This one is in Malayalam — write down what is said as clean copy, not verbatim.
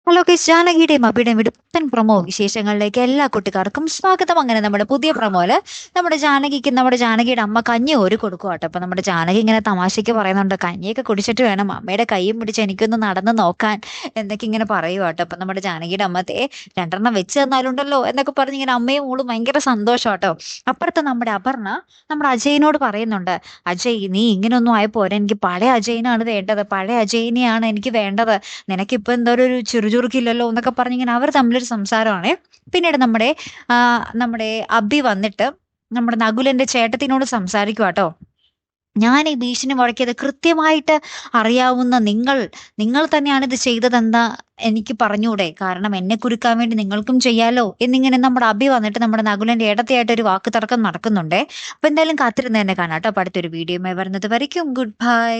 ഹലോ ഗൈസ്, ജാനകിയുടെയും അബിയുടെയും ഒരു പുത്തൻ പ്രൊമോ വിശേഷങ്ങളിലേക്ക് എല്ലാ കുട്ടിക്കാർക്കും സ്വാഗതം. അങ്ങനെ നമ്മുടെ പുതിയ പ്രൊമോയില് നമ്മുടെ ജാനകിയുടെ അമ്മ കഞ്ഞി ഒരു കൊടുക്കുക കേട്ടോ. അപ്പൊ നമ്മുടെ ജാനകി ഇങ്ങനെ തമാശയ്ക്ക് പറയുന്നുണ്ട്, കഞ്ഞിയൊക്കെ കുടിച്ചിട്ട് വേണം അമ്മയുടെ കൈയും പിടിച്ച് എനിക്കൊന്ന് നടന്ന് നോക്കാൻ എന്നൊക്കെ ഇങ്ങനെ പറയുക കേട്ടോ. അപ്പൊ നമ്മുടെ ജാനകിയുടെ അമ്മത്തെ രണ്ടെണ്ണം വെച്ച് തന്നാലുണ്ടല്ലോ എന്നൊക്കെ പറഞ്ഞ് ഇങ്ങനെ അമ്മയും മോളും ഭയങ്കര സന്തോഷം കേട്ടോ. അപ്പുറത്ത് നമ്മുടെ അപർണ നമ്മുടെ അജയനോട് പറയുന്നുണ്ട്, അജയ് നീ ഇങ്ങനൊന്നും ആയ പോരാ, എനിക്ക് പഴയ അജയനാണ് വേണ്ടത്, പഴയ അജയനെയാണ് എനിക്ക് വേണ്ടത്, നിനക്കിപ്പോ എന്തോ ഒരു ചുറുചുറുക്കില്ലല്ലോ എന്നൊക്കെ പറഞ്ഞിങ്ങനെ അവർ തമ്മിലൊരു സംസാരമാണ്. പിന്നീട് നമ്മുടെ അബി വന്നിട്ട് നമ്മുടെ നകുലന്റെ ചേട്ടത്തിനോട് സംസാരിക്കുക കേട്ടോ. ഞാൻ ഈ ഭീഷണി മുഴക്കിയത് കൃത്യമായിട്ട് അറിയാവുന്ന നിങ്ങൾ തന്നെയാണ് ഇത് ചെയ്തതെന്ന് എനിക്ക് പറഞ്ഞൂടെ, കാരണം എന്നെ കുരുക്കാൻ വേണ്ടി നിങ്ങൾക്കും ചെയ്യാലോ എന്നിങ്ങനെ നമ്മുടെ അബി വന്നിട്ട് നമ്മുടെ നകുലന്റെ ഇടത്തെയായിട്ട് ഒരു വാക്ക് തർക്കം നടക്കുന്നുണ്ടേ. അപ്പൊ എന്തായാലും കാത്തിരുന്ന് തന്നെ കാണാം കേട്ടോ. അപ്പൊ അടുത്തൊരു വീഡിയോ വരുന്നത് വരയ്ക്കും ഗുഡ് ബൈ.